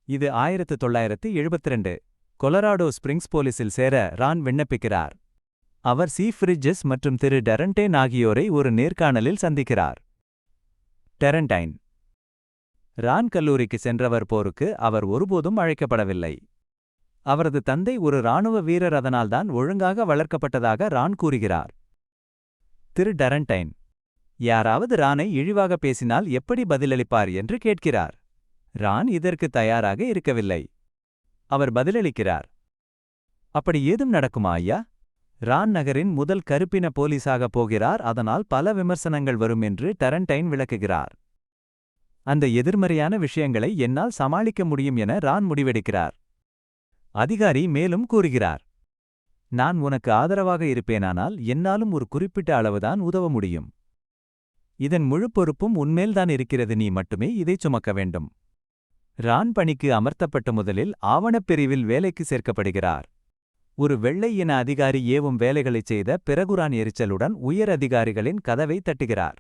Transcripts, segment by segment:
இது 1972. Colorado springs போலீஸில் சேர Ron விண்ணப்பிக்கிறார். அவர் chief bridges மற்றும் திரு டெரண்டைன் ஆகியோரை ஒரு நேர்காணலில் சந்திக்கிறார். டெரண்டைன்: ரான் கல்லூரிக்கு சென்றவர். போருக்கு அவர் ஒருபோதும் அழைக்கப்படவில்லை. அவரது தந்தை ஒரு இராணுவ வீரர், அதனால்தான் ஒழுங்காக வளர்க்கப்பட்டதாக ரான் கூறுகிறார். திரு டெரண்டைன்: யாராவது ரானை இழிவாக பேசினால் எப்படி பதிலளிப்பார் என்று கேட்கிறார். ரான் இதற்கு தயாராக இருக்கவில்லை. அவர் பதிலளிக்கிறார்: அப்படி ஏதும் நடக்குமா ஐயா? ரான் நகரின் முதல் கருப்பின போலீஸாக போகிறார், அதனால் பல விமர்சனங்கள் வரும் என்று டெரண்டைன் விளக்குகிறார். அந்த எதிர்மறையான விஷயங்களை என்னால் சமாளிக்க முடியும் என ரான் முடிவெடுக்கிறார். அதிகாரி மேலும் கூறுகிறார்: நான் உனக்கு ஆதரவாக இருப்பேனானால் என்னாலும் ஒரு குறிப்பிட்ட அளவுதான் உதவ முடியும். இதன் முழு பொறுப்பும் உன்மேல்தான் இருக்கிறது, நீ மட்டுமே இதைச் சுமக்க வேண்டும். ரான் பணிக்கு அமர்த்தப்பட்ட முதலில் ஆவணப்பிரிவில் வேலைக்கு சேர்க்கப்படுகிறார். ஒரு வெள்ளை இன அதிகாரி ஏவும் வேலைகளைச் செய்த பிறகு ரான் எரிச்சலுடன் உயர் அதிகாரிகளின் கதவை தட்டுகிறார்.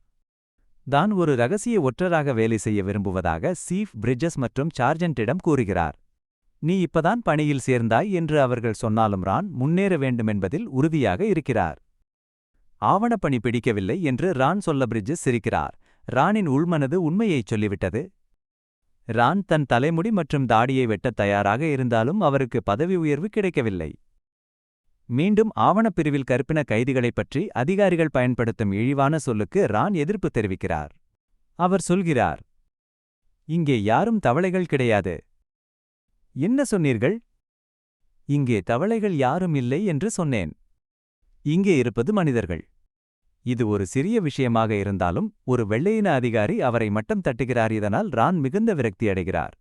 தான் ஒரு ரகசிய ஒற்றராக வேலை செய்ய விரும்புவதாக சீஃப் பிரிட்ஜஸ் மற்றும் சார்ஜென்ட்டிடம் கூறுகிறார். நீ இப்பதான் பணியில் சேர்ந்தாய் என்று அவர்கள் சொன்னாலும் ரான் முன்னேற வேண்டுமென்பதில் உறுதியாக இருக்கிறார். ஆவணப்பணி பிடிக்கவில்லை என்று ரான் சொல்ல பிரிட்ஜஸ் சிரிக்கிறார். ரானின் உள்மனது உண்மையைச் சொல்லிவிட்டது. ரான் தன் தலைமுடி மற்றும் தாடியை வெட்டத் தயாராக இருந்தாலும் அவருக்கு பதவி உயர்வு கிடைக்கவில்லை. மீண்டும் ஆவணப்பிரிவில் கற்பின கைதிகளைப் பற்றி அதிகாரிகள் பயன்படுத்தும் இழிவான சொல்லுக்கு ரான் எதிர்ப்பு தெரிவிக்கிறார். அவர் சொல்கிறார்: இங்கே யாரும் தவளைகள் கிடையாது. என்ன சொன்னீர்கள்? இங்கே தவளைகள் யாரும் இல்லை என்று சொன்னேன். இங்கே இருப்பது மனிதர்கள். இது ஒரு சிறிய விஷயமாக இருந்தாலும் ஒரு வெள்ளையின அதிகாரி அவரை மட்டம் தட்டுகிறார். இதனால் ரான் மிகுந்த விரக்தியடைகிறார்.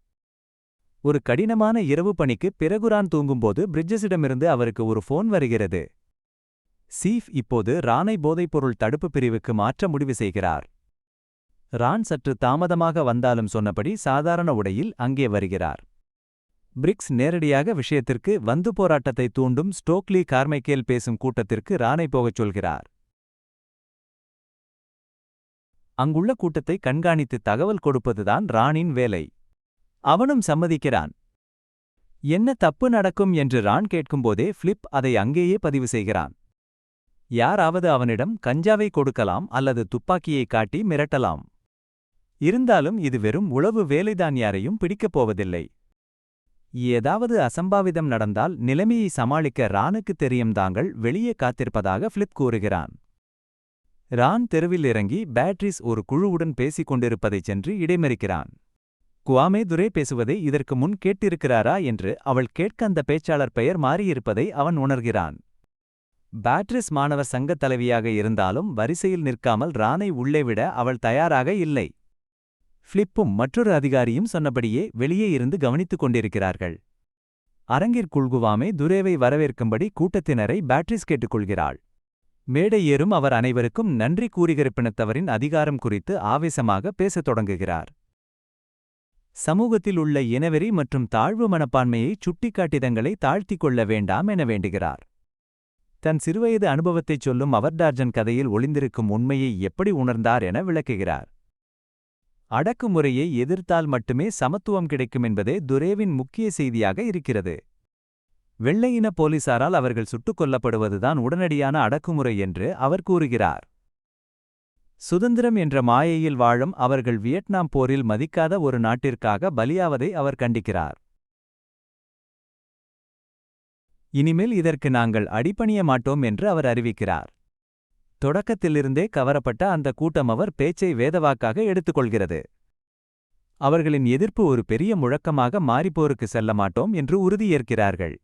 ஒரு கடினமான இரவு பணிக்கு பிறகு ரான் தூங்கும்போது பிரிட்ஜஸிடமிருந்து அவருக்கு ஒரு ஃபோன் வருகிறது. சீஃப் இப்போது ரானை போதைப்பொருள் தடுப்பு பிரிவுக்கு மாற்ற முடிவு செய்கிறார். ரான் சற்று தாமதமாக வந்தாலும் சொன்னபடி சாதாரண உடையில் அங்கே வருகிறார். பிரிக்ஸ் நேரடியாக விஷயத்திற்கு வந்து போராட்டத்தை தூண்டும் ஸ்டோக்லி கார்மைக்கேல் பேசும் கூட்டத்திற்கு ரானை போகச் சொல்கிறார். அங்குள்ள கூட்டத்தை கண்காணித்து தகவல் கொடுப்பதுதான் ரானின் வேலை. அவனும் சம்மதிக்கிறான். என்ன தப்பு நடக்கும் என்று ரான் கேட்கும்போதே ஃபிலிப் அதை அங்கேயே பதிவு செய்கிறான். யாராவது அவனிடம் கஞ்சாவை கொடுக்கலாம் அல்லது துப்பாக்கியை காட்டி மிரட்டலாம். இருந்தாலும் இது வெறும் உளவு வேலைதான், யாரையும் பிடிக்கப் போவதில்லை. ஏதாவது அசம்பாவிதம் நடந்தால் நிலைமையை சமாளிக்க ரானுக்கு தெரியும். தாங்கள் வெளியே காத்திருப்பதாக ஃபிலிப் கூறுகிறான். ரான் தெருவில் இறங்கி பேட்ரிஸ் ஒரு குழுவுடன் பேசிக் கொண்டிருப்பதைச் சென்று இடைமறிக்கிறான். குவாமே துரே பேசுவதை இதற்கு முன் கேட்டிருக்கிறாரா என்று அவள் கேட்க அந்த பேச்சாளர் பெயர் மாறியிருப்பதை அவன் உணர்கிறான். பேட்ரிஸ் மாணவர் சங்கத் தலைவியாக இருந்தாலும் வரிசையில் நிற்காமல் ரானை உள்ளே விட அவள் தயாராக இல்லை. ஃபிலிப்பும் மற்றொரு அதிகாரியும் சொன்னபடியே வெளியே இருந்து கவனித்துக் கொண்டிருக்கிறார்கள். அரங்கிற்குள் குவாமே துரேவை வரவேற்கும்படி கூட்டத்தினரை பேட்ரிஸ் கேட்டுக்கொள்கிறாள். மேடை ஏறும் அவர் அனைவருக்கும் நன்றி கூறுகிறப்பினத்தவரின் அதிகாரம் குறித்து ஆவேசமாக பேசத் தொடங்குகிறார். சமூகத்தில் உள்ள இனவெறி மற்றும் தாழ்வு மனப்பான்மையை சுட்டிக்காட்டிதங்களை தாழ்த்திக் கொள்ள வேண்டாம் என வேண்டுகிறார். தன் சிறுவயது அனுபவத்தைச் சொல்லும் அவர் டார்ஜன் கதையில் ஒளிந்திருக்கும் உண்மையை எப்படி உணர்ந்தார் என விளக்குகிறார். அடக்குமுறையை எதிர்த்தால் மட்டுமே சமத்துவம் கிடைக்கும் என்பதே துரேவின் முக்கிய செய்தியாக இருக்கிறது. வெள்ளையின போலீசாரால் அவர்கள் சுட்டுக் கொல்லப்படுவதுதான் உடனடியான அடக்குமுறை என்று அவர் கூறுகிறார். சுதந்திரம் என்ற மாயையில் வாழும் அவர்கள் வியட்நாம் போரில் மதிக்காத ஒரு நாட்டிற்காக பலியாவதை அவர் கண்டிக்கிறார். இனிமேல் இதற்கு நாங்கள் அடிபணிய மாட்டோம் என்று அவர் அறிவிக்கிறார். தொடக்கத்திலிருந்தே கவரப்பட்ட அந்த கூட்டம் அவர் பேச்சை வேதவாக்காக எடுத்துக்கொள்கிறது. அவர்களின் எதிர்ப்பு ஒரு பெரிய முழக்கமாக மாறிப்போருக்கு செல்ல மாட்டோம் என்று உறுதியேற்கிறார்கள்.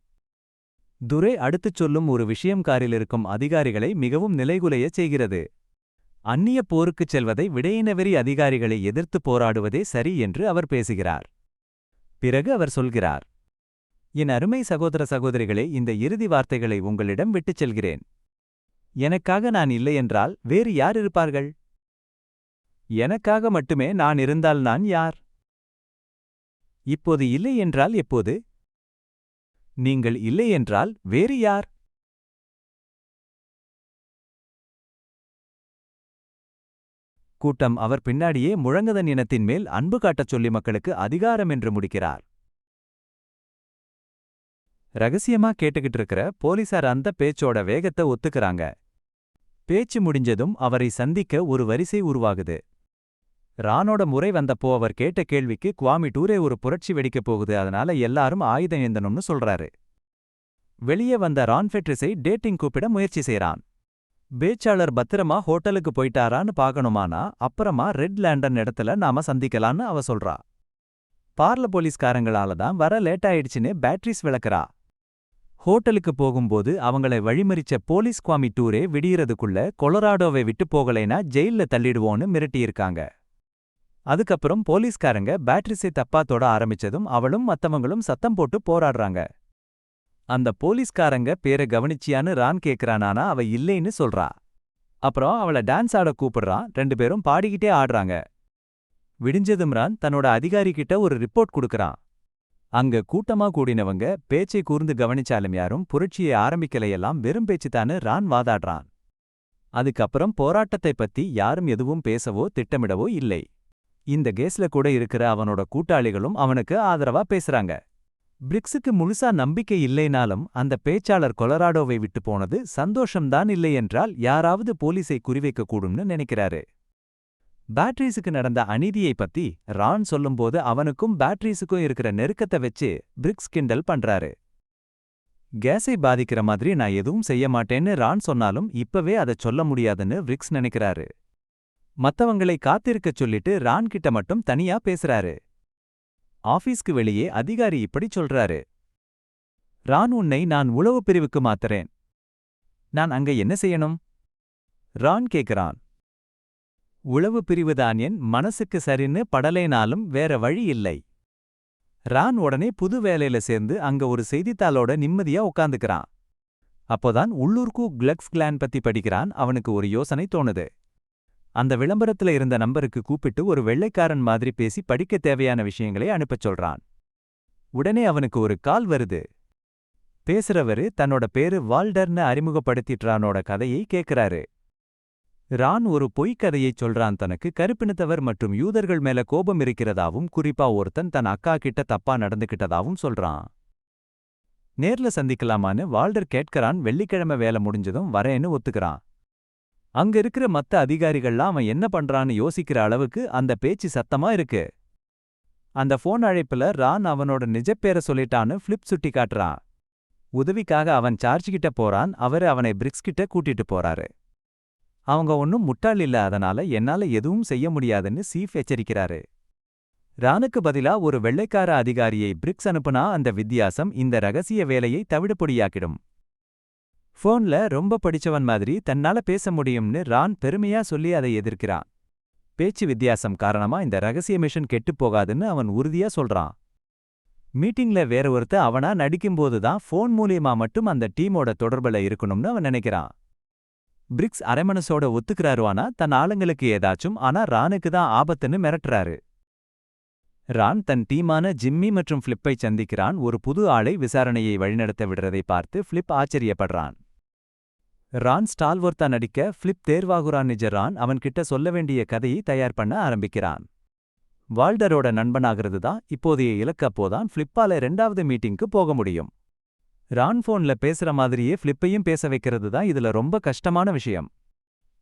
துரே அடுத்துச் சொல்லும் ஒரு விஷயம் காரிலிருக்கும் அதிகாரிகளை மிகவும் நிலைகுலையச் செய்கிறது. அந்நிய போருக்குச் செல்வதை விடையினவெறி அதிகாரிகளை எதிர்த்து போராடுவதே சரி என்று அவர் பேசுகிறார். பிறகு அவர் சொல்கிறார்: என் அருமை சகோதர சகோதரிகளே, இந்த இறுதி வார்த்தைகளை உங்களிடம் விட்டுச் செல்கிறேன். எனக்காக நான் இல்லையென்றால் வேறு யார் இருப்பார்கள்? எனக்காக மட்டுமே நான் இருந்தால் நான் யார்? இப்போது இல்லை என்றால் எப்போது? நீங்கள் இல்லை என்றால் வேறு யார்? கூட்டம் அவர் பின்னாடியே முழங்கதன் இனத்தின் மேல் அன்பு காட்டச் சொல்லி மக்களுக்கு அதிகாரம் என்று முடிக்கிறார். ரகசியமா கேட்டுக்கிட்டு இருக்கிற போலீசார் அந்த பேச்சோட வேகத்தை ஒத்துக்கறாங்க. பேச்சு முடிஞ்சதும் அவரை சந்திக்க ஒரு வரிசை உருவாகுது. ரானோட முறை வந்தப்போ அவர் கேட்ட கேள்விக்கு குவாமி டூரே ஒரு புரட்சி வெடிக்கப் போகுது, அதனால எல்லாரும் ஆயுதம் ஏந்தணும்னு சொல்றாரு. வெளியே வந்த ரான் ஃபெட்ரிஸை டேட்டிங் கூப்பிட முயற்சி செய்றான். பேச்சாளர் பத்திரமா ஹோட்டலுக்கு போயிட்டாரான்னு பார்க்கணுமானா அப்புறமா ரெட் லேண்டன் இடத்துல நாம சந்திக்கலான்னு அவ சொல்றா. பார்ல போலீஸ்காரங்களால தான் வர லேட் ஆயிடுச்சுன்னு பேட்ரிஸ் விளக்குறா. ஹோட்டலுக்கு போகும்போது அவங்களை வழிமறிச்ச போலீஸ் குவாமி டூரே விடியறதுக்குள்ள கொலராடோவை விட்டு போகலைனா ஜெயில்ல தள்ளிடுவோன்னு மிரட்டியிருக்காங்க. அதுக்கப்புறம் போலீஸ்காரங்க பேட்ரிஸை தப்பா தொட ஆரம்பிச்சதும் அவளும் மத்தவங்களும் சத்தம் போட்டு போராடுறாங்க. அந்த போலீஸ்காரங்க பேரை கவனிச்சியான்னு ரான் கேக்குறானானா அவ இல்லைன்னு சொல்றா. அப்புறம் அவளை டான்ஸ் ஆட கூப்பிடுறான். 2 பேரும் பாடிக்கிட்டே ஆடுறாங்க. விடிஞ்சதும் ரான் தன்னோட அதிகாரிகிட்ட ஒரு ரிப்போர்ட் கொடுக்கறான். அங்க கூட்டமா கூடினவங்க பேச்சை கூர்ந்து கவனிச்சாலும் யாரும் புரட்சியை ஆரம்பிக்கலையெல்லாம் வெறும் பேச்சுதான்னு ரான் வாதாடுறான். அதுக்கப்புறம் போராட்டத்தை பத்தி யாரும் எதுவும் பேசவோ திட்டமிடவோ இல்லை. இந்த கேஸ்ல கூட இருக்கிற அவனோட கூட்டாளிகளும் அவனுக்கு ஆதரவா பேசுறாங்க. பிரிக்ஸுக்கு முழுசா நம்பிக்கை இல்லைனாலும் அந்த பேச்சாளர் கொலராடோவை விட்டு போனது சந்தோஷம்தான், இல்லையென்றால் யாராவது போலீஸை குறிவைக்கக்கூடும்னு நினைக்கிறாரு. பேட்ரீஸுக்கு நடந்த அநீதியை பத்தி ரான் சொல்லும்போது அவனுக்கும் பேட்ரீஸுக்கும் இருக்கிற நெருக்கத்தை வச்சு பிரிக்ஸ் கிண்டல் பண்றாரு. கேஸை பாதிக்கிற மாதிரி நான் எதுவும் செய்ய மாட்டேன்னு ரான் சொன்னாலும் இப்பவே அதை சொல்ல முடியாதுன்னு பிரிக்ஸ் நினைக்கிறாரு. மத்தவங்களை காத்திருக்கச் சொல்லிட்டு ரான் கிட்ட மட்டும் தனியா பேசுறாரு. ஆபீஸ்க்கு வெளியே அதிகாரி இப்படி சொல்றாரு. ரான், உன்னை நான் உளவு பிரிவுக்கு மாத்துறேன். நான் அங்க என்ன செய்யணும்? ரான் கேக்குறான். உளவு பிரிவுதான் என் மனசுக்கு சரின்னு படலேனாலும் வேற வழி இல்லை. ரான் உடனே புது வேலையில சேர்ந்து அங்க ஒரு செய்தித்தாளோட நிம்மதியா உட்காந்துக்கிறான். அப்போதான் உள்ளூர்க்கு கிளக்ஸ் கிளான் பத்தி படிக்கிறான். அவனுக்கு ஒரு யோசனை தோணுது. அந்த விளம்பரத்துல இருந்த நம்பருக்கு கூப்பிட்டு ஒரு வெள்ளைக்காரன் மாதிரி பேசி படிக்க தேவையான விஷயங்களை அனுப்பச் சொல்றான். உடனே அவனுக்கு ஒரு கால் வருது. பேசுறவரு தன்னோட பேரு வால்டர்னு அறிமுகப்படுத்திட்றானோட கதையை கேக்குறாரு. ரான் ஒரு பொய்க்கதையைச் சொல்றான். தனக்கு கருப்பினத்தவர் மற்றும் யூதர்கள் மேல கோபம் இருக்கிறதாவும் குறிப்பா ஒருத்தன் தன் அக்கா கிட்ட தப்பா நடந்துகிட்டதாவும் சொல்றான். நேர்ல சந்திக்கலாமான்னு வால்டர் கேட்கறான். வெள்ளிக்கிழமை வேலை முடிஞ்சதும் வரேன்னு ஒத்துக்கிறான். அங்க இருக்கிற மத்த அதிகாரிகள்லாம் அவன் என்ன பண்றான்னு யோசிக்கிற அளவுக்கு அந்த பேச்சு சத்தமா இருக்கு. அந்த போன் அழைப்புல ரான் அவனோட நிஜப்பேரை சொல்லிட்டான்னு ஃபிளிப் சுட்டி காட்டுறான். உதவிக்காக அவன் சார்ஜ் கிட்ட போறான். அவரு அவனை பிரிக்ஸ் கிட்ட கூட்டிட்டு போறாரு. அவங்க ஒன்னும் முட்டாள் இல்ல, அதனால என்னால எதுவும் செய்ய முடியாதுன்னு சீஃப் எச்சரிக்கிறாரு. ரானுக்கு பதிலா ஒரு வெள்ளைக்கார அதிகாரியை பிரிக்ஸ் அனுப்புனா அந்த வித்தியாசம் இந்த ரகசிய வேலையை தவிடுபொடியாக்கிடும். போன்ல ரொம்ப படிச்சவன் மாதிரி தன்னால பேச முடியும்னு ரான் பெருமையா சொல்லி அதை எதிர்க்கிறான். பேச்சு வித்தியாசம் காரணமா இந்த ரகசிய மிஷன் கெட்டுப் போகாதுன்னு அவன் உறுதியா சொல்றான். மீட்டிங்ல வேற ஒருத்த அவனா நடிக்கும்போதுதான் போன் மூலியமா மட்டும் அந்த டீமோட தொடர்புல இருக்கணும்னு அவன் நினைக்கிறான். பிரிக்ஸ் அரைமனசோட ஒத்துக்கிறாருவானா தன் ஆளுங்களுக்கு ஏதாச்சும், ஆனா ரானுக்கு தான் ஆபத்துன்னு மிரட்டுறாரு. ரான் தன் டீமான ஜிம்மி மற்றும் ஃபிளிப்பை சந்திக்கிறான். ஒரு புது ஆளை விசாரணையை வழிநடத்த விடுறதை பார்த்து ஃபிளிப் ஆச்சரியப்படுறான். ரான் ஸ்டால்வொர்த்தா நடிக்க ஃபிளிப் தேர்வாகுறான். நிஜ ரான் அவன்கிட்ட சொல்ல வேண்டிய கதையை தயார் பண்ண ஆரம்பிக்கிறான். வால்டரோட நண்பனாகிறது தான் இப்போதைய இலக்கு. அப்போதான் ஃபிளிப்பால 2வது மீட்டிங்க்கு போக முடியும். ரான் போன்ல பேசுற மாதிரியே ஃபிளிப்பையும் பேச வைக்கிறது தான் இதுல ரொம்ப கஷ்டமான விஷயம்.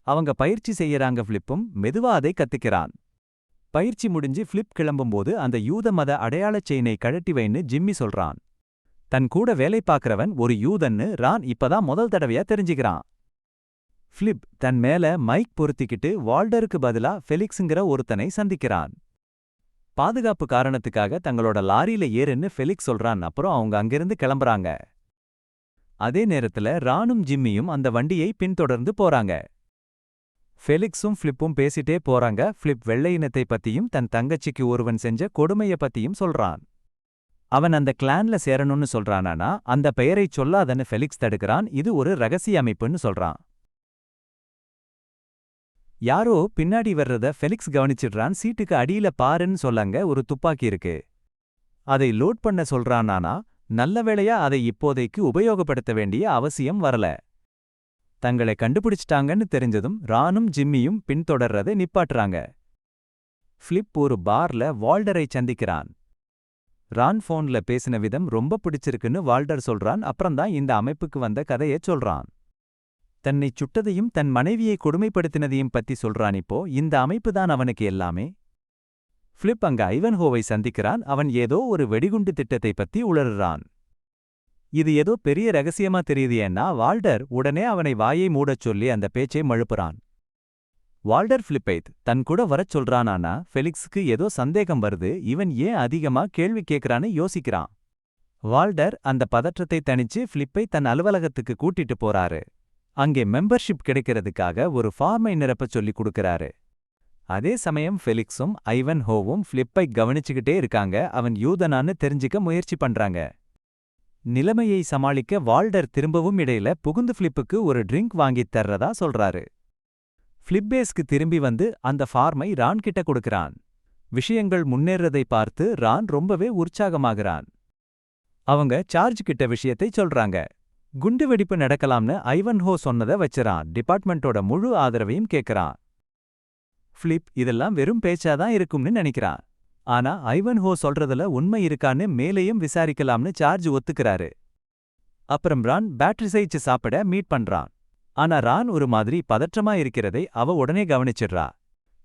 அவங்க பயிற்சி செய்யறாங்க. ஃபிளிப்பும் மெதுவா அதை கத்துக்கிறான். பயிற்சி முடிஞ்சு ஃபிளிப் கிளம்பும்போது அந்த யூத மத அடையாளச் செயினை கழட்டி வைன்னு ஜிம்மி சொல்றான். தன் கூட வேலை பார்க்கறவன் ஒரு யூதன்னு ரான் இப்பதான் முதல் தடவையா தெரிஞ்சுக்கிறான். ஃபிளிப் தன் மேல மைக் பொருத்திக்கிட்டு வால்டருக்கு பதிலா ஃபெலிக்ஸுங்கிற ஒருத்தனை சந்திக்கிறான். பாதுகாப்பு காரணத்துக்காக தங்களோட லாரியில ஏறுன்னு ஃபெலிக்ஸ் சொல்றான். அப்புறம் அவங்க அங்கிருந்து கிளம்புறாங்க. அதே நேரத்துல ரானும் ஜிம்மியும் அந்த வண்டியை பின்தொடர்ந்து போறாங்க. ஃபெலிக்ஸும் ஃபிளிப்பும் பேசிட்டே போறாங்க. ஃபிளிப் வெள்ளை இனத்தை பத்தியும் தன் தங்கச்சிக்கு ஒருவன் செஞ்ச கொடுமைய பத்தியும் சொல்றான். அவன் அந்த கிளான்ல சேரணும்னு சொல்றானா அந்த பெயரைச் சொல்லாதன்னு ஃபெலிக்ஸ் தடுக்கிறான். இது ஒரு ரகசிய அமைப்புன்னு சொல்றான். யாரோ பின்னாடி வர்றத ஃபெலிக்ஸ் கவனிச்சிடுறான். சீட்டுக்கு அடியில பாருன்னு சொல்லாங்க ஒரு துப்பாக்கி இருக்கு. அதை லோட் பண்ண சொல்றானா நல்ல வேளையா அதை இப்போதைக்கு உபயோகப்படுத்த வேண்டிய அவசியம் வரல. தங்களை கண்டுபிடிச்சிட்டாங்கன்னு தெரிஞ்சதும் ரானும் ஜிம்மியும் பின்தொடர்றதை நிப்பாட்டுறாங்க. ஃபிளிப் ஒரு பார்ல வால்டரை சந்திக்கிறான். ரான் போன்ல பேசின விதம் ரொம்ப பிடிச்சிருக்குன்னு வால்டர் சொல்றான். அப்புறம்தான் இந்த அமைப்புக்கு வந்த கதையை சொல்றான். தன்னை சுட்டதையும் தன் மனைவியை கொடுமைப்படுத்தினதையும் பத்தி சொல்றான். இப்போ இந்த அமைப்பு தான் அவனுக்கு எல்லாமே. ஃபிலிப் அங்க ஐவன்ஹோவை சந்திக்கிறான். அவன் ஏதோ ஒரு வெடிகுண்டு திட்டத்தை பத்தி உளறுறான். இது ஏதோ பெரிய ரகசியமா தெரியுது. ஏன்னா வால்டர் உடனே அவனை வாயை மூடச் சொல்லி அந்த பேச்சை மழுப்புறான். வால்டர் ஃபிலிப்பை தன் கூட வரச் சொல்றான். ஆனா ஃபெலிக்ஸுக்கு ஏதோ சந்தேகம் வருது. இவன் ஏன் அதிகமா கேள்வி கேட்கறான்னு யோசிக்கிறான். வால்டர் அந்த பதற்றத்தை தணிச்சு ஃபிலிப்பை தன் அலுவலகத்துக்கு கூட்டிட்டு போறாரு. அங்கே மெம்பர்ஷிப் கிடைக்கிறதுக்காக ஒரு ஃபார்மை நிரப்பச் சொல்லி கொடுக்கறாரு. அதே சமயம் ஃபெலிக்ஸும் ஐவன்ஹோவும் ஃபிலிப்பை கவனிச்சுக்கிட்டே இருக்காங்க. அவன் யூதனான்னு தெரிஞ்சுக்க முயற்சி பண்றாங்க. நிலைமையை சமாளிக்க வால்டர் திரும்பவும் இடையில புகுந்து ஃபிலிப்புக்கு ஒரு ட்ரிங்க் வாங்கித் தர்றதா சொல்றாரு. ஃபிலிப்பேஸ்க்கு திரும்பி வந்து அந்த ஃபார்மை ரான் கிட்ட கொடுக்கறான். விஷயங்கள் முன்னேறதை பார்த்து ரான் ரொம்பவே உற்சாகமாகறான். அவங்க சார்ஜ் கிட்ட விஷயத்தை சொல்றாங்க. குண்டுவெடிப்பு நடக்கலாம்னு ஐவன்ஹோ சொன்னதை வச்சுறான். டிபார்ட்மெண்டோட முழு ஆதரவையும் கேட்கறான். ஃபிலிப் இதெல்லாம் வெறும் பேச்சாதான் இருக்கும்னு நினைக்கிறான். ஆனா ஐவன்ஹோ சொல்றதுல உண்மை இருக்கான்னு மேலேயும் விசாரிக்கலாம்னு சார்ஜ் ஒத்துக்கிறாரு. அப்புறம் ரான் பேட்ரிசைச்சு சாப்பிட மீட் பண்றான். ஆனா ரான் ஒரு மாதிரி பதற்றமா இருக்கிறதை அவ உடனே கவனிச்சிடுறா.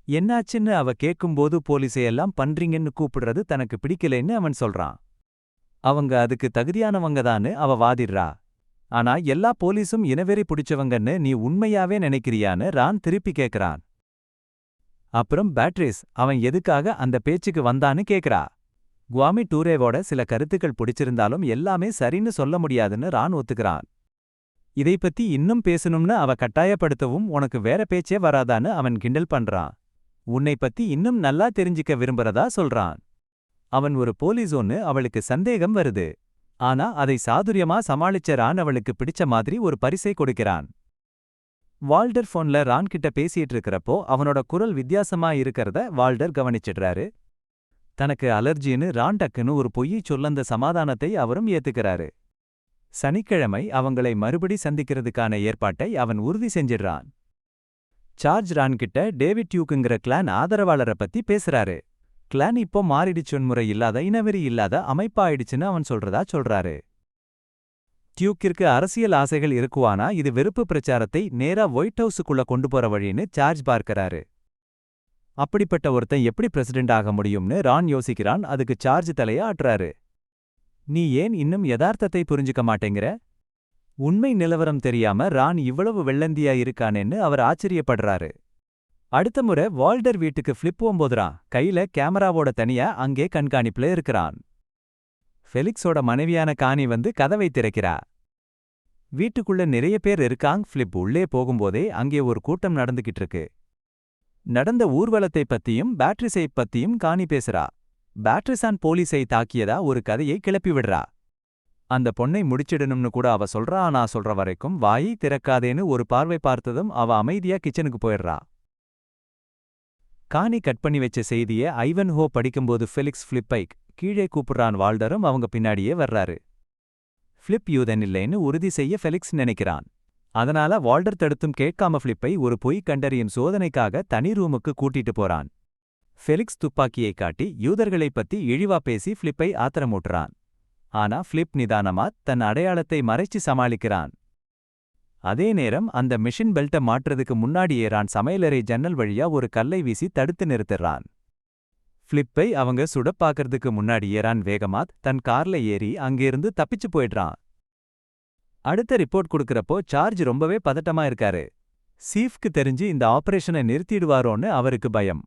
என்னாச்சுன்னு அவ கேட்கும்போது போலீஸையெல்லாம் பண்றீங்கன்னு கூப்பிடுறது தனக்கு பிடிக்கலைன்னு அவன் சொல்றான். அவங்க அதுக்கு தகுதியானவங்கதான்னு அவ வாதிடுறா. ஆனா எல்லா போலீஸும் இனவெறி பிடிச்சவங்கன்னு நீ உண்மையாவே நினைக்கிறியான்னு ரான் திருப்பி கேட்கறான். அப்புறம் பேட்ரிஸ் அவன் எதுக்காக அந்த பேச்சுக்கு வந்தான்னு கேக்குறா. குவாமி டூரேவோட சில கருத்துக்கள் பிடிச்சிருந்தாலும் எல்லாமே சரின்னு சொல்ல முடியாதுன்னு ரான் ஒத்துக்கிறான். இதை பத்தி இன்னும் பேசணும்னு அவ கட்டாயப்படுத்தவும் உனக்கு வேற பேச்சே வராதான்னு அவன் கிண்டல் பண்றான். உன்னை பத்தி இன்னும் நல்லா தெரிஞ்சிக்க விரும்புறதா சொல்றான். அவன் ஒரு போலீஸோன்னு அவளுக்கு சந்தேகம் வருது. ஆனா அதை சாதுரியமா சமாளிச்ச ரான் அவளுக்கு பிடிச்ச மாதிரி ஒரு பரிசை கொடுக்கிறான். வால்டர் போன்ல ரான் கிட்ட பேசிட்டு இருக்கிறப்போ அவனோட குரல் வித்தியாசமா இருக்கிறத வால்டர் கவனிச்சிடுறாரு. தனக்கு அலர்ஜின்னு ரான் டக்குன்னு ஒரு பொய்யை சொல்லந்த சமாதானத்தை அவரும் ஏத்துக்கிறாரு. சனிக்கிழமை அவங்களை மறுபடி சந்திக்கிறதுக்கான ஏற்பாட்டை அவன் உறுதி செஞ்சிடுறான். சார்ஜ் ரான் கிட்ட டேவிட் டியூக்குங்கிற கிளான் ஆதரவாளரை பத்தி பேசுறாரு. கிளான் இப்போ மாறிடுச்சுன்முறை இல்லாத இனவெறி இல்லாத அமைப்பாயிடுச்சுன்னு அவன் சொல்றாரு. டியூக்கிற்கு அரசியல் ஆசைகள் இருக்குவானா இது வெறுப்பு பிரச்சாரத்தை நேரா ஒயிட் ஹவுஸுக்குள்ள கொண்டு போற வழின்னு சார்ஜ் பார்க்கறாரு. அப்படிப்பட்ட ஒருத்தன் எப்படி பிரசிடென்ட் ஆக முடியும்னு ரான் யோசிக்கிறான். அதுக்கு சார்ஜ் தலைய ஆட்டுறாரு. நீ ஏன் இன்னும் யதார்த்தத்தை புரிஞ்சுக்க மாட்டேங்கிற? உண்மை நிலவரம் தெரியாம ரான் இவ்வளவு வெள்ளந்தியா இருக்கானேன்னு அவர் ஆச்சரியப்படுறாரு. அடுத்த முறை வால்டர் வீட்டுக்கு ஃபிலிப் போகும்போதுறான். கையில கேமராவோட தனியா அங்கே கண்காணிப்புல இருக்கிறான். ஃபெலிக்ஸோட மனைவியான கானி வந்து கதவை திறக்கிறா. வீட்டுக்குள்ள நிறைய பேர் இருக்காங். ஃபிலிப் உள்ளே போகும்போதே அங்கே ஒரு கூட்டம் நடந்துகிட்டு இருக்கு. நடந்த ஊர்வலத்தை பத்தியும் பேட்ரிஸை பத்தியும் கானி பேசுறா. பேட்ரிஸான் போலீஸை தாக்கியதா ஒரு கதையை கிளப்பி விடுறா. அந்த பொண்ணை முடிச்சிடணும்னு கூட அவ சொல்றா. ஆனா சொல்ற வரைக்கும் வாயை திறக்காதேன்னு ஒரு பார்வை பார்த்ததும் அவ அமைதியா கிச்சனுக்கு போயிடுறா. கானி கட் பண்ணி வச்ச செய்திய ஐவன்ஹோ படிக்கும்போது ஃபெலிக்ஸ் ஃபிலிப்பை கீழே கூப்பிடுறான். வால்டரும் அவங்க பின்னாடியே வர்றாரு. ஃபிலிப் யூதன் இல்லைன்னு உறுதி செய்ய ஃபெலிக்ஸ் நினைக்கிறான். அதனால வால்டர் தடுத்தும் கேட்காம ஃபிலிப்பை ஒரு பொய் கண்டறியும் சோதனைக்காக தனி ரூமுக்கு கூட்டிட்டு போறான். ஃபெலிக்ஸ் துப்பாக்கியை காட்டி யூதர்களைப் பத்தி இழிவா பேசி ஃபிலிப்பை ஆத்திரமூட்டுறான். ஆனா ஃபிலிப் நிதானமா தன் அடையாளத்தை மறைச்சு சமாளிக்கிறான். அதே நேரம் அந்த மிஷின் பெல்ட்டை மாற்றுறதுக்கு முன்னாடியே ரான் சமையலறை ஜன்னல் வழியா ஒரு கல்லை வீசி தடுத்து நிறுத்துறான். ஃபிலிப்பை அவங்க சுடப் பார்க்கறதுக்கு முன்னாடியே ரான் வேகமா தன் கார்ல ஏறி அங்கிருந்து தப்பிச்சு போயிடுறான். அடுத்த ரிப்போர்ட் கொடுக்கறப்போ சார்ஜ் ரொம்பவே பதட்டமா இருக்காரு. சீஃப்க்கு தெரிஞ்சு இந்த ஆபரேஷனை நிறுத்திடுவாரோன்னு அவருக்கு பயம்.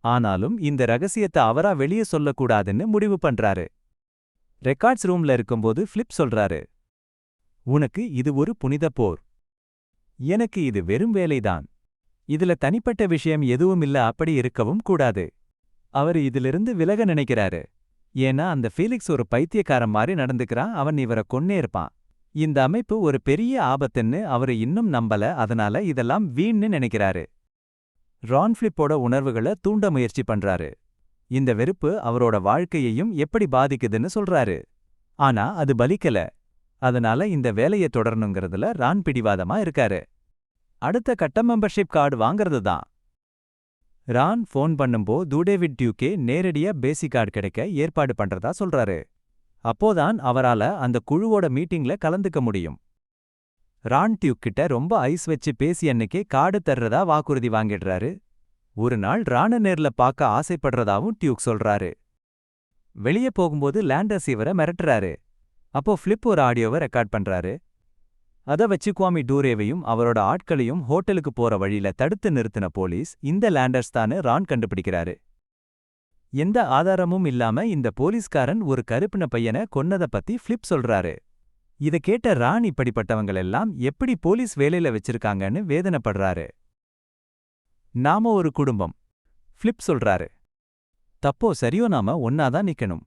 ஆனாலும் இந்த ரகசியத்தை அவரா வெளியே சொல்லக்கூடாதுன்னு முடிவு பண்றாரு. ரெக்கார்ட்ஸ் ரூம்ல இருக்கும்போது ஃபிலிப் சொல்றாரு, உனக்கு இது ஒரு புனித போர். எனக்கு இது வெறும் வேலைதான். இதுல தனிப்பட்ட விஷயம் எதுவும் இல்ல. அப்படி இருக்கவும் கூடாது. அவர் இதிலிருந்து விலக நினைக்கிறாரு. ஏன்னா அந்த ஃபீலிக்ஸ் ஒரு பைத்தியக்காரன் மாதிரி நடந்துக்கிறான். அவன் இவரை கொன்னே இருப்பான். இந்த அமைப்பு ஒரு பெரிய ஆபத்துன்னு அவரு இன்னும் நம்பல. அதனால இதெல்லாம் வீண்னு நினைக்கிறாரு. ரான் ஃபிலிப்போட உணர்வுகளை தூண்ட முயற்சி பண்றாரு. இந்த வெறுப்பு அவரோட வாழ்க்கையையும் எப்படி பாதிக்குதுன்னு சொல்றாரு. ஆனா அது பலிக்கல. அதனால இந்த வேலையை தொடரணுங்கிறதுல ரான் பிடிவாதமா இருக்காரு. அடுத்த கட்ட மெம்பர்ஷிப் கார்டு வாங்கறது தான். ரான் ஃபோன் பண்ணும்போ டேவிட் டியூக்கே நேரடியா பேசிக் கார்டு கிடைக்க ஏற்பாடு பண்றதா சொல்றாரு. அப்போதான் அவரால அந்த குழுவோட மீட்டிங்ல கலந்துக்க முடியும். ரான் டியூக் கிட்ட ரொம்ப ஐஸ் வச்சு பேசி அன்னைக்கே கார்டு தர்றதா வாக்குறுதி வாங்கிடுறாரு. ஒரு நாள் ராண நேர்ல பார்க்க ஆசைப்படுறதாவும் டியூக் சொல்றாரு. வெளியே போகும்போது லேண்டர்ஸ் இவரை மிரட்டுறாரு. அப்போ ஃபிளிப் ஒரு ஆடியோவை ரெக்கார்ட் பண்றாரு. அத வச்சு குவாமி டூரேவையும் அவரோட ஆட்களையும் ஹோட்டலுக்கு போற வழியில தடுத்து நிறுத்தின போலீஸ் இந்த லேண்டர்ஸ் தானு ரான் கண்டுபிடிக்கிறாரு. எந்த ஆதாரமும் இல்லாம இந்த போலீஸ்காரன் ஒரு கருப்பின பையனை கொன்னத பத்தி ஃபிளிப் சொல்றாரு. இத கேட்ட ரான் இப்படிப்பட்டவங்களெல்லாம் எப்படி போலீஸ் வேலையில வச்சிருக்காங்கன்னு வேதனைப்படுறாரு. நாம ஒரு குடும்பம், ஃபிளிப் சொல்றாரு. தப்போ சரியோ நாம ஒன்னாதான் நிக்கணும்.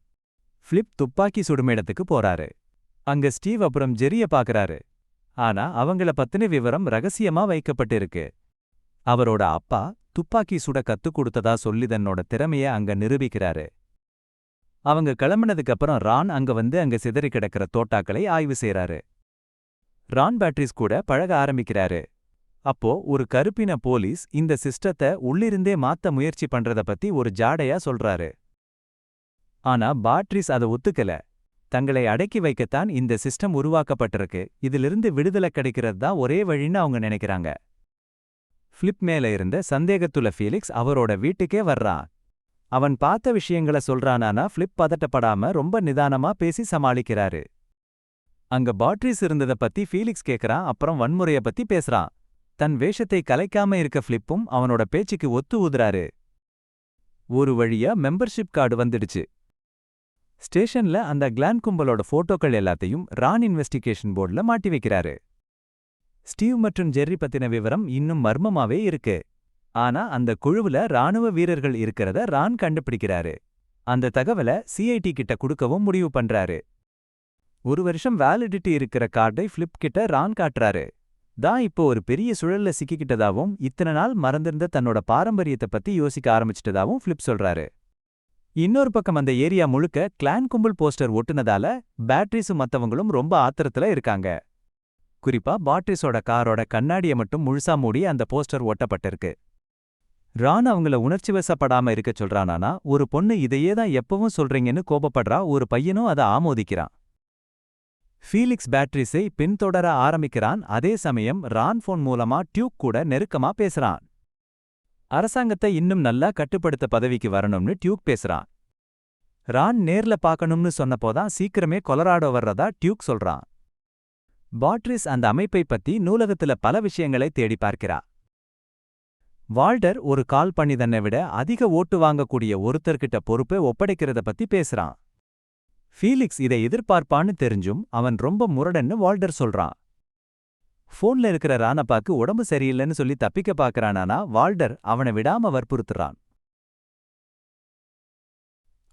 ஃபிளிப் துப்பாக்கி சுடுமிடத்துக்கு போறாரு. அங்க ஸ்டீவ் அப்புறம் ஜெரிய பாக்குறாரு. ஆனா அவங்கள பத்தின விவரம் ரகசியமா வைக்கப்பட்டிருக்கு. அவரோட அப்பா துப்பாக்கி சுட கத்துக் கொடுத்ததா சொல்லி தன்னோட திறமைய அங்க நிரூபிக்கிறாரு. அவங்க கிளம்பினதுக்கு அப்புறம் ரான் அங்க வந்து அங்க சிதறி கிடக்கிற தோட்டாக்களை ஆய்வு செய்றாரு. ரான் பேட்ரிஸ் கூட பழக ஆரம்பிக்கிறாரு. அப்போ ஒரு கருப்பின போலீஸ் இந்த சிஸ்டத்தை உள்ளிருந்தே மாத்த முயற்சி பண்றத பத்தி ஒரு ஜாடையா சொல்றாரு. ஆனா பாட்ரிஸ் அத ஒத்துக்கல. தங்களை அடக்கி வைக்கத்தான் இந்த சிஸ்டம் உருவாக்கப்பட்டிருக்கு, இதிலிருந்து விடுதலை கிடைக்கிறது தான் ஒரே வழின்னு அவங்க நினைக்கிறாங்க. ஃபிளிப் மேல இருந்த சந்தேகத்துள்ள ஃபீலிக்ஸ் அவரோட வீட்டுக்கே வர்றான். அவன் பார்த்த விஷயங்கள சொல்றானானா ஃபிளிப் பதட்டப்படாம ரொம்ப நிதானமா பேசி சமாளிக்கிறாரு. அங்க பாட்ரிஸ் இருந்தத பத்தி ஃபீலிக்ஸ் கேக்குறான். அப்புறம் வன்முறைய பத்தி பேசுறான். தன் வேஷத்தை கலைக்காம இருக்க ஃபிளிப்பும் அவனோட பேச்சுக்கு ஒத்து ஊதுறாரு. ஒரு வழியா மெம்பர்ஷிப் கார்டு வந்துடுச்சு. ஸ்டேஷன்ல அந்த கிளான் கும்பலோட போட்டோக்கள் எல்லாத்தையும் ரான் இன்வெஸ்டிகேஷன் போர்டுல மாட்டி வைக்கிறாரு. ஸ்டீவ் மற்றும் ஜெர்ரி பத்தின விவரம் இன்னும் மர்மமாவே இருக்கு. ஆனா அந்த குழுவுல ராணுவ வீரர்கள் இருக்கிறத ரான் கண்டுபிடிக்கிறாரு. அந்த தகவல சிஐடி கிட்ட குடுக்கவும் முடிவு பண்றாரு. ஒரு வருஷம் வேலிடிட்டி இருக்கிற கார்டை ஃபிளிப் கிட்ட ரான் காட்டுறாரு. தான் இப்போ ஒரு பெரிய சுழல்ல சிக்கிக்கிட்டதாவும் இத்தனை நாள் மறந்திருந்த தன்னோட பாரம்பரியத்தை பத்தி யோசிக்க ஆரம்பிச்சிட்டதாவும் ஃபிளிப் சொல்றாரு. இன்னொரு பக்கம் அந்த ஏரியா முழுக்க கிளான் கும்பல் போஸ்டர் ஒட்டுனதால பேட்ரிஸும் மத்தவங்களும் ரொம்ப ஆத்திரத்துல இருக்காங்க. குறிப்பா பாட்ரிஸோட காரோட கண்ணாடிய மட்டும் முழுசா மூடி அந்த போஸ்டர் ஒட்டப்பட்டிருக்கு. ரான் அவங்கள உணர்ச்சிவசப்படாம இருக்க சொல்றானா. ஒரு பொண்ணு இதையே தான் எப்பவும் சொல்றீங்கன்னு கோபப்படுறா. ஒரு பையனும் அதை ஆமோதிக்கிறான். ஃபீலிக்ஸ் பேட்ரிஸை பின்தொடர ஆரம்பிக்கிறான். அதே சமயம் ரான் போன் மூலமா டியூக் கூட நெருக்கமா பேசுறான். அரசாங்கத்தை இன்னும் நல்லா கட்டுப்படுத்த பதவிக்கு வரணும்னு டியூக் பேசுறான். ரான் நேர்ல பார்க்கணும்னு சொன்னப்போதான் சீக்கிரமே கொலராடோ வர்றதா டியூக் சொல்றான். பாட்ரிஸ் அந்த அமைப்பை பத்தி நூலகத்துல பல விஷயங்களை தேடி பார்க்கிறா. வால்டர் ஒரு கால் பண்ணி தன்னை விட அதிக ஓட்டு வாங்கக்கூடிய ஒருத்தர்கிட்ட பொறுப்பை ஒப்படைக்கிறத பத்தி பேசுறான். ஃபீலிக்ஸ் இதை எதிர்பார்ப்பான்னு தெரிஞ்சும் அவன் ரொம்ப முரடன்னு வால்டர் சொல்றான். போன்ல இருக்கிற ரானப்பாக்கு உடம்பு சரியில்லைன்னு சொல்லி தப்பிக்க பாக்குறானா. வால்டர் அவனை விடாம வற்புறுத்துறான்.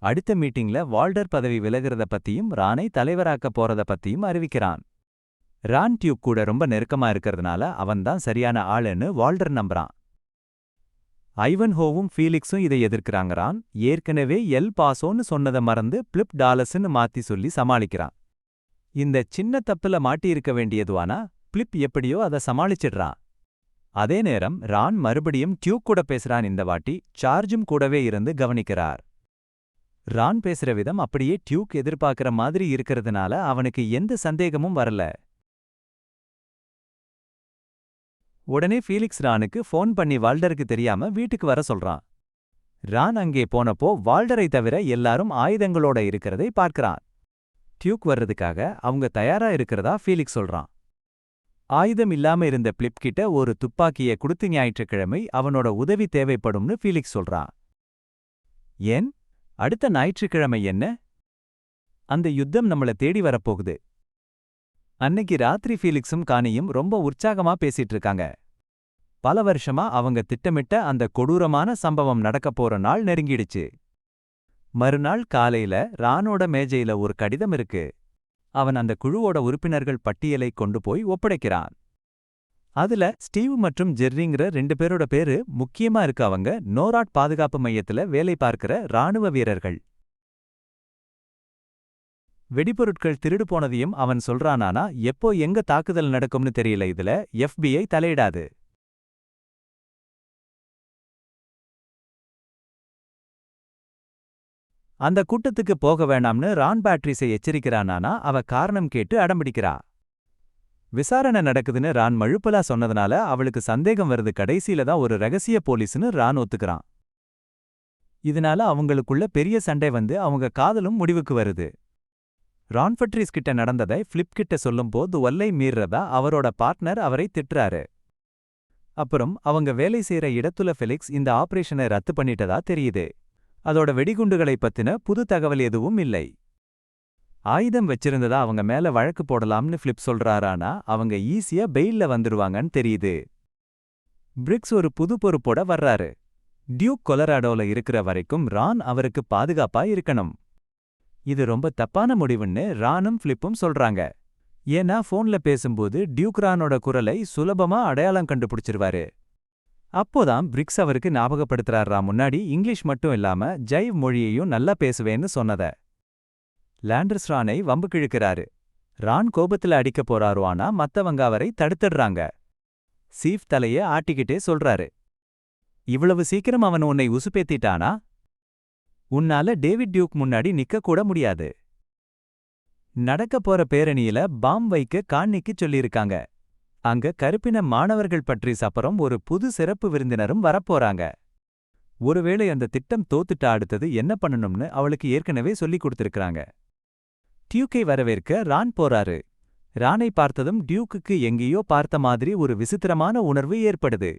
அடுத்த மீட்டிங்ல வால்டர் பதவி விலகிறத பத்தியும் ரானை தலைவராக்க போறத பத்தியும் அறிவிக்கிறான். ரான் டியூக் கூட ரொம்ப நெருக்கமா இருக்கிறதுனால அவன்தான் சரியான ஆளுன்னு வால்டர் நம்புறான். ஐவன்ஹோவும் ஃபீலிக்ஸும் இதை எதிர்க்கிறாங்கறான். ஏற்கனவே எல் பாசோன்னு சொன்னதை மறந்து பிளிப் டாலஸ்ன்னு மாத்தி சொல்லி சமாளிக்கிறான். இந்த சின்ன தப்புல மாட்டியிருக்க வேண்டியதுவானா பிளிப் எப்படியோ அதை சமாளிச்சிடுறான். அதே நேரம் ரான் மறுபடியும் டியூக் கூட பேசுறான். இந்த வாட்டி சார்ஜும் கூடவே இருந்து கவனிக்கிறார். ரான் பேசுற விதம் அப்படியே டியூக் எதிர்பார்க்கிற மாதிரி இருக்கிறதுனால அவனுக்கு எந்த சந்தேகமும் வரல. உடனே ஃபீலிக்ஸ் ரானுக்கு ஃபோன் பண்ணி வால்டருக்கு தெரியாம வீட்டுக்கு வர சொல்றான். ரான் அங்கே போனப்போ வால்டரை தவிர எல்லாரும் ஆயுதங்களோட இருக்கிறதை பார்க்கறான். டியூக் வர்றதுக்காக அவங்க தயாரா இருக்கிறதா ஃபீலிக்ஸ் சொல்றான். ஆயுதம் இல்லாம இருந்த பிளிப் கிட்ட ஒரு துப்பாக்கிய குடுத்து ஞாயிற்றுக்கிழமை அவனோட உதவி தேவைப்படும்னு ஃபீலிக்ஸ் சொல்றான். ஏன் அடுத்த ஞாயிற்றுக்கிழமை என்ன? அந்த யுத்தம் நம்மள தேடி வரப்போகுது. அன்னைக்கு ராத்திரி ஃபீலிக்ஸும் கானியும் ரொம்ப உற்சாகமா பேசிட்டு இருக்காங்க. பல வருஷமா அவங்க திட்டமிட்ட அந்த கொடூரமான சம்பவம் நடக்கப் போற நாள் நெருங்கிடுச்சு. மறுநாள் காலையில ரானோட மேஜையில ஒரு கடிதம் இருக்கு. அவன் அந்த குழுவோட உறுப்பினர்கள் பட்டியலை கொண்டு போய் ஒப்படைக்கிறான். அதுல ஸ்டீவ் மற்றும் ஜெர்ரிங்கிற 2 பேரோட பேரு முக்கியமா இருக்கு. அவங்க நோராட் பாதுகாப்பு மையத்துல வேலை பார்க்கிற ராணுவ வீரர்கள். வெடிபொருட்கள் திருடு போனதையும் அவன் சொல்றானானா. எப்போ எங்க தாக்குதல் நடக்கும்னு தெரியல. இதுல FBI தலையிடாது. அந்த கூட்டத்துக்கு போக வேணாம்னு ரான் பேட்ரிஸை எச்சரிக்கிறானானா அவ காரணம் கேட்டு அடம்பிடிக்கிறா. விசாரணை நடக்குதுன்னு ரான் மழுப்பலா சொன்னதுனால அவளுக்கு சந்தேகம் வருது. கடைசியில தான் ஒரு ரகசிய போலீஸ்னு ரான் ஒத்துக்கிறான். இதனால அவங்களுக்குள்ள பெரிய சண்டை வந்து அவங்க காதலும் முடிவுக்கு வருது. ரான் பட்ரிஸ் கிட்ட நடந்ததை ஃபிலிப் கிட்ட சொல்லும்போது வல்லை மீறதா அவரோட பார்ட்னர் அவரை திட்டுறாரு. அப்புறம் அவங்க வேலை செய்யற இடத்துல ஃபெலிக்ஸ் இந்த ஆபரேஷனை ரத்து பண்ணிட்டதா தெரியுது. அதோட வெடிகுண்டுகளை பத்தின புது தகவல் எதுவும் இல்லை. ஆயுதம் வச்சிருந்ததா அவங்க மேல வழக்கு போடலாம்னு ஃபிலிப் சொல்றாரானா அவங்க ஈஸியா பெயில்ல வந்துருவாங்கன்னு தெரியுது. பிரிக்ஸ் ஒரு புது பொறுப்போட வர்றாரு. டியூக் கொலராடோல இருக்கிற வரைக்கும் ரான் அவருக்கு பாதுகாப்பா இருக்கணும். இது ரொம்ப தப்பான முடிவுன்னு ரானும் ஃபிலிப்பும் சொல்றாங்க. ஏன்னா போன்ல பேசும்போது டியூக் ரானோட குரலை சுலபமா அடையாளம் கண்டுபிடிச்சிருவாரு. அப்போதான் பிரிக்ஸ் அவருக்கு ஞாபகப்படுத்துறாரா முன்னாடி இங்கிலீஷ் மட்டும் இல்லாம ஜைவ் மொழியையும் நல்லா பேசுவேன்னு சொன்னத. லாண்டர்ஸ் ரானை வம்பு கிழக்கிறாரு. ரான் கோபத்துல அடிக்க போறாரு. ஆனா மத்தவங்க அவரை தடுத்துடுறாங்க. சீஃப் தலைய ஆட்டிக்கிட்டே சொல்றாரு, இவ்வளவு சீக்கிரம் அவன் உன்னை உசுப்பேத்திட்டானா? உன்னால டேவிட் டியூக் முன்னாடி நிக்க கூட முடியாது. நடக்க போற பேரணியில பாம் வைக்க கான்னிக்கு சொல்லியிருக்காங்க. அங்க கருப்பின மாணவர்கள் பற்றி அப்புறம் ஒரு புது சிறப்பு விருந்தினரும் வரப்போறாங்க. ஒருவேளை அந்த திட்டம் தோத்துட்டா அடுத்தது என்ன பண்ணணும்னு அவளுக்கு ஏற்கனவே சொல்லிக் கொடுத்திருக்காங்க. டியூக்கை வரவேற்க ரான் போறாரு. ரானை பார்த்ததும் டியூக்குக்கு எங்கேயோ பார்த்த மாதிரி ஒரு விசித்திரமான உணர்வு ஏற்படுது.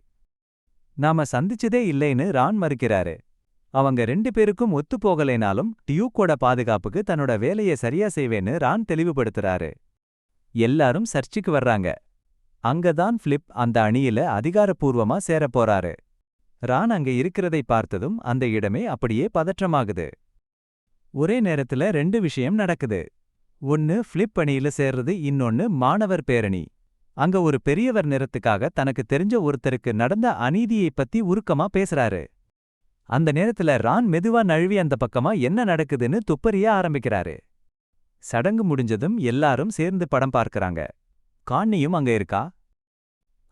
நாம சந்திச்சதே இல்லைன்னு ரான் மறுக்கிறாரு. அவங்க 2 பேருக்கும் ஒத்து போகலைனாலும் டியூக்கோட பாதுகாப்புக்கு தன்னோட வேலையை சரியா செய்வேன்னு ரான் தெளிவுபடுத்துறாரு. எல்லாரும் சர்ச்சுக்கு வர்றாங்க. அங்கதான் ஃபிலிப் அந்த அணியில அதிகாரப்பூர்வமா சேரப்போறாரு. ரான் அங்க இருக்கிறதை பார்த்ததும் அந்த இடமே அப்படியே பதற்றமாகுது. ஒரே நேரத்துல 2 விஷயம் நடக்குது. ஒன்னு ஃபிலிப் அணியில சேர்றது, இன்னொன்னு மாணவர் பேரணி. அங்க ஒரு பெரியவர் நிறத்துக்காக தனக்கு தெரிஞ்ச ஒருத்தருக்கு நடந்த அநீதியைப் பத்தி உருக்கமா பேசுறாரு. அந்த நேரத்துல ரான் மெதுவா நழுவி அந்த பக்கமா என்ன நடக்குதுன்னு துப்பறிய ஆரம்பிக்கிறாரு. சடங்கு முடிஞ்சதும் எல்லாரும் சேர்ந்து படம் பார்க்கறாங்க. கான்னியும் அங்க இருக்கா.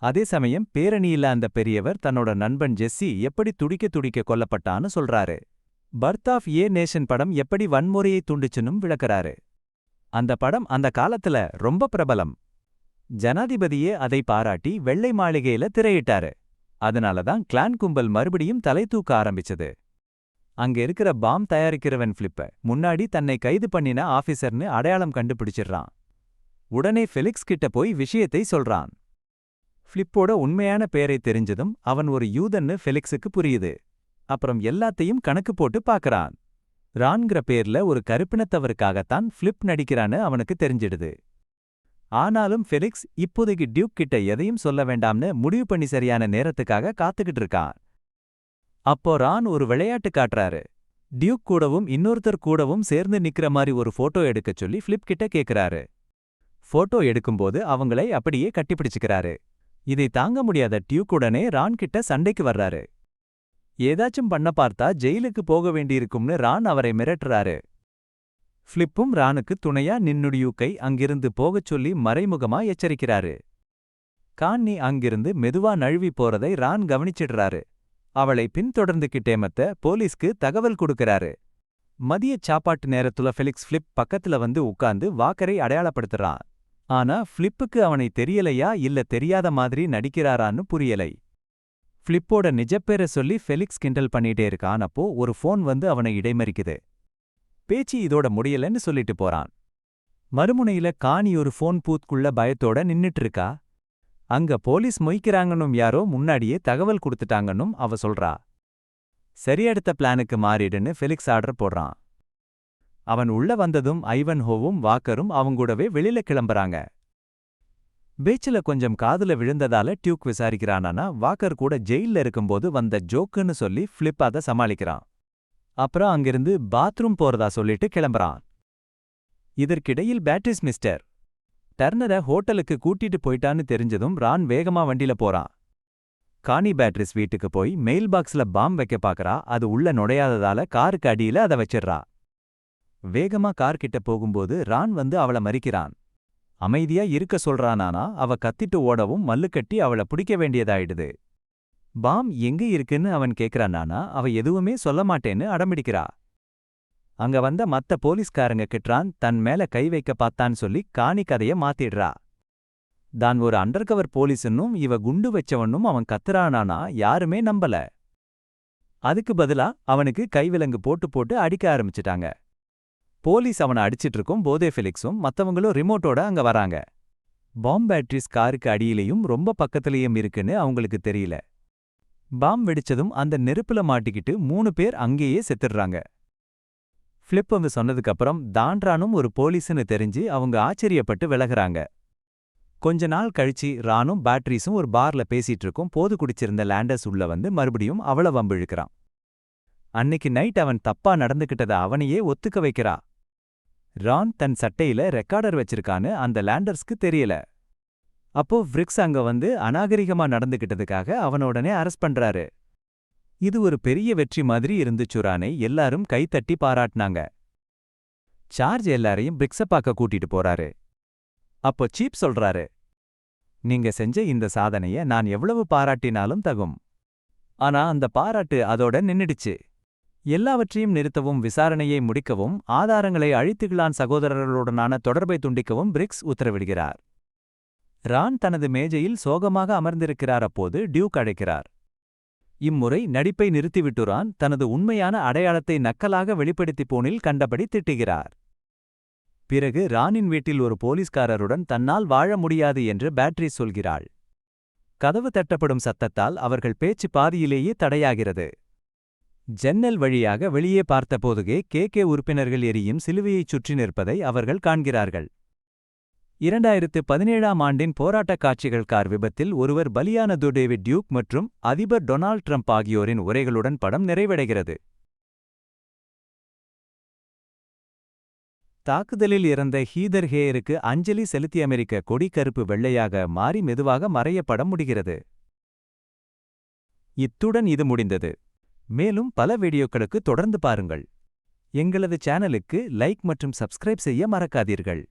அதே சமயம் பேரணியில அந்த பெரியவர் தன்னோட நண்பன் ஜெஸ்ஸி எப்படி துடிக்க துடிக்க கொல்லப்பட்டான்னு சொல்றாரு. பர்த் ஆஃப் ஏ நேஷன் படம் எப்படி வன்முறையை தூண்டுச்சுன்னும் விளக்கறாரு. அந்த படம் அந்த காலத்துல ரொம்ப பிரபலம். ஜனாதிபதியே அதை பாராட்டி வெள்ளை மாளிகையில திரையிட்டாரு. அதனாலதான் கிளான் கும்பல் மறுபடியும் தலை தூக்க ஆரம்பிச்சது. அங்க இருக்கிற பாம் தயாரிக்கிறவன் ஃபிலிப்ப முன்னாடி தன்னை கைது பண்ணின ஆபீசர்னு அடையாளம் கண்டுபிடிச்சிடுறான். உடனே ஃபெலிக்ஸ் கிட்ட போய் விஷயத்தை சொல்றான். ஃபிலிப்போட உண்மையான பேரை தெரிஞ்சதும் அவன் ஒரு யூதன்னு ஃபெலிக்ஸுக்கு புரியுது. அப்புறம் எல்லாத்தையும் கணக்கு போட்டு பார்க்கறான். ரான்கிற பேர்ல ஒரு கருப்பினத்தவருக்காகத்தான் ஃபிலிப் நடிக்கிறான்னு அவனுக்கு தெரிஞ்சிடுது. ஆனாலும் ஃபெலிக்ஸ் இப்போதைக்கு டியூக் கிட்ட எதையும் சொல்ல வேண்டாம்னு முடிவு பண்ணி சரியான நேரத்துக்காக காத்துக்கிட்டு இருக்கான். அப்போ ரான் ஒரு விளையாட்டு காட்டுறாரு. டியூக் கூடவும் இன்னொருத்தர் கூடவும் சேர்ந்து நிக்கிற மாதிரி ஒரு போட்டோ எடுக்கச் சொல்லி ஃபிலிப் கிட்ட கேக்குறாரு. போட்டோ எடுக்கும்போது அவங்களை அப்படியே கட்டிப்பிடிச்சுக்கிறாரு. இதை தாங்க முடியாத டியூக் உடனே ரான் கிட்ட சண்டைக்கு வர்றாரு. ஏதாச்சும் பண்ண பார்த்தா ஜெயிலுக்கு போக வேண்டியிருக்கும்னு ரான் அவரை மிரட்டுறாரு. ஃபிலிப்பும் ரானுக்கு துணையா நின்னு டியூக்கை அங்கிருந்து போகச் சொல்லி மறைமுகமா எச்சரிக்கிறாரு. கான்னி அங்கிருந்து மெதுவா நழுவி போறதை ரான் கவனிச்சிடுறாரு. அவளை பின்தொடர்ந்துகிட்டேமத்த போலீஸ்க்கு தகவல் கொடுக்கறாரு. மதியச் சாப்பாட்டு நேரத்துல ஃபெலிக்ஸ் ஃபிலிப் பக்கத்துல வந்து உட்கார்ந்து வாக்கரை அடையாளப்படுத்துறான். ஆனா ஃபிலிப்புக்கு அவனை தெரியலையா இல்ல தெரியாத மாதிரி நடிக்கிறாரான்னு புரியலை. ஃபிலிப்போட நிஜப்பேரை சொல்லி ஃபெலிக்ஸ் கிண்டல் பண்ணிட்டே இருக்கான். அப்போ ஒரு ஃபோன் வந்து அவனை இடைமறிக்குது. பேச்சு இதோட முடியலன்னு சொல்லிட்டு போறான். மறுமுனையில காணி ஒரு ஃபோன் பூத்குள்ள பயத்தோட நின்னுட்டு இருக்கா. அங்க போலீஸ் மொய்க்கிறாங்கன்னும் யாரோ முன்னாடியே தகவல் கொடுத்துட்டாங்கன்னும் அவ சொல்றா. சரி, அடுத்த பிளானுக்கு மாறிடுன்னு ஃபெலிக்ஸ் ஆர்டர் போடுறான். அவன் உள்ள வந்ததும் ஐவன்ஹோவும் வாக்கரும் அவங்கூடவே வெளியில கிளம்புறாங்க. பேச்சுல கொஞ்சம் காதுல விழுந்ததால டியூக் விசாரிக்கிறானா வாக்கர் கூட ஜெயில்ல இருக்கும்போது வந்த ஜோக்குன்னு சொல்லி ஃபிலிப் அதை சமாளிக்கிறான். அப்புறம் அங்கிருந்து பாத்ரூம் போறதா சொல்லிட்டு கிளம்புறான். இதற்கிடையில் பேட்ரிஸ் மிஸ்டர் டர்னரை ஹோட்டலுக்கு கூட்டிட்டு போயிட்டான்னு தெரிஞ்சதும் ரான் வேகமா வண்டியில போறான். கானி பேட்ரிஸ் வீட்டுக்கு போய் மெயில் பாக்ஸ்ல பாம் வைக்க பாக்கறா. அது உள்ள நுழையாததால காருக்கு அடியில அதை வச்சிடுறா. வேகமா கார் கிட்ட போகும்போது ரான் வந்து அவளை மறிக்கிறான். அமைதியா இருக்க சொல்றானானா அவ கத்திட்டு ஓடவும் மல்லுக்கட்டி அவளை பிடிக்க வேண்டியதாயிடுது. பாம் எங்க இருக்குன்னு அவன் கேக்குறானானா அவ எதுவுமே சொல்ல மாட்டேன்னு அடம்பிடிக்கிறா. அங்க வந்த மத்த போலீஸ்காரங்க கிட்ரான் தன் மேல கை வைக்க பார்த்தான்னு சொல்லி காணி கதைய மாத்திடுறா. தான் ஒரு அண்டர்கவர் போலீஸ்ன்னும் இவ குண்டு வச்சவன்னும் அவன் கத்துறானானா யாருமே நம்பல. அதுக்கு பதிலா அவனுக்கு கைவிலங்கு போட்டு போட்டு அடிக்க ஆரம்பிச்சிட்டாங்க. போலீஸ் அவனை அடிச்சிட்டு இருக்கும் போதே ஃபெலிக்ஸும் மத்தவங்களும் ரிமோட்டோட அங்க வராங்க. பாம் பேட்டரிஸ் காருக்கு அடியிலையும் ரொம்ப பக்கத்திலையும் இருக்குன்னு அவங்களுக்கு தெரியல. பாம் வெடிச்சதும் அந்த நெருப்புல மாட்டிக்கிட்டு 3 பேர் அங்கேயே செத்துடுறாங்க. ஃபிளிப் வந்து சொன்னதுக்கப்புறம் தான்ரானும் ஒரு போலீஸ்னு தெரிஞ்சு அவங்க ஆச்சரியப்பட்டு விலகுறாங்க. கொஞ்ச நாள் கழிச்சு ரானும் பேட்டரிஸும் ஒரு பார்ல பேசிட்டு இருக்கும் போது குடிச்சிருந்த லேண்டர்ஸ் உள்ள வந்து மறுபடியும் அவள வம்பிழுக்கிறான். அன்னைக்கு நைட் அவன் தப்பா நடந்துகிட்டத அவனையே ஒத்துக்க வைக்கிறா. ரான் தன் சட்டையில ரெக்கார்டர் வச்சிருக்கான்னு அந்த லேண்டர்ஸ்க்கு தெரியல. அப்போ விரிக்ஸ் அங்க வந்து அநாகரிகமா நடந்துகிட்டதுக்காக அவனோடனே அரெஸ்ட் பண்றாரு. இது ஒரு பெரிய வெற்றி மாதிரி இருந்துச்சுரானை எல்லாரும் கைத்தட்டி பாராட்டினாங்க. சார்ஜ் எல்லாரையும் பிரிக்ஸ பார்க்க கூட்டிட்டு போறாரு. அப்போ சீப் சொல்றாரு, நீங்க செஞ்ச இந்த சாதனைய நான் எவ்வளவு பாராட்டினாலும் தகும். ஆனா அந்த பாராட்டு அதோட நின்னுடுச்சு. எல்லாவற்றையும் நிறுத்தவும் விசாரணையை முடிக்கவும் ஆதாரங்களை அழித்துகிளான் சகோதரர்களுடனான தொடர்பை துண்டிக்கவும் பிரிக்ஸ் உத்தரவிடுகிறார். ரான் தனது மேஜையில் சோகமாக அமர்ந்திருக்கிறார். அப்போது டியூக் அழைக்கிறார். இம்முறை நடிப்பை நிறுத்திவிட்டு ரான் தனது உண்மையான அடையாளத்தை நக்கலாக வெளிப்படுத்தி போனில் கண்டபடி திட்டுகிறார். பிறகு ரானின் வீட்டில் ஒரு போலீஸ்காரருடன் தன்னால் வாழ முடியாது என்று பேட்ரிஸ் சொல்கிறாள். கதவு தட்டப்படும் சத்தத்தால் அவர்கள் பேச்சு பாதியிலேயே தடையாகிறது. ஜன்னல் வழியாக வெளியே பார்த்தபோதுகே கே உறுப்பினர்கள் எரியும் சிலுவையைச் சுற்றி நிற்பதை அவர்கள் காண்கிறார்கள். 2017ஆம் ஆண்டின் போராட்டக் காட்சிகள் கார் விபத்தில் ஒருவர் பலியானது டேவிட் டியூக் மற்றும் அதிபர் டொனால்ட் ட்ரம்ப் ஆகியோரின் உரைகளுடன் படம் நிறைவடைகிறது. தாக்குதலில் இறந்த ஹீதர் ஹேயருக்கு அஞ்சலி செலுத்தி அமெரிக்க கொடி கருப்பு வெள்ளையாக மாறி மெதுவாக மறைய படம் முடிகிறது. இத்துடன் இது முடிந்தது. மேலும் பல வீடியோக்களுக்கு தொடர்ந்து பாருங்கள். எங்களது சேனலுக்கு லைக் மற்றும் சப்ஸ்கிரைப் செய்ய மறக்காதீர்கள்.